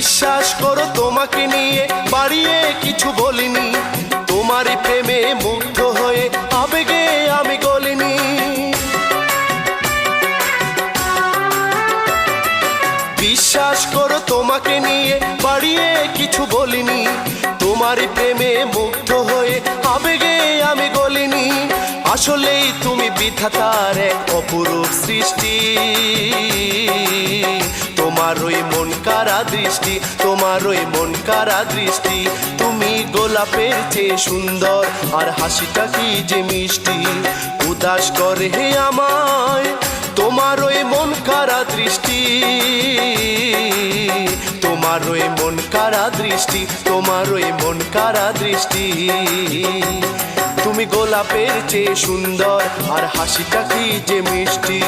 বিশ্বাস করো তোমাকে নিয়ে বাড়িয়ে কিছু বলিনি, তোমারই প্রেমে মুগ্ধ হয়ে আবেগে আমি গলিনি। বিশ্বাস করো তোমাকে নিয়ে বাড়িয়ে কিছু বলিনি, তোমারই প্রেমে মুগ্ধ হয়ে আবেগে আমি গলিনি। আসলেই তুমি বিধাতার এক অপরূপ সৃষ্টি, তোমার ওই মন কারা দৃষ্টি, তোমার ওই মন কারা দৃষ্টি। তুমি গোলাপের চেয়ে সুন্দর, আর হাসিটা কি যে মিষ্টি। উদাস করে হে আমায় তোমার ওই মন কারা দৃষ্টি, তোমার ওই মন কারা দৃষ্টি, তোমার ওই মন কারা দৃষ্টি। তুমি গোলাপের চেয়ে সুন্দর, আর হাসিটা কি যে মিষ্টি।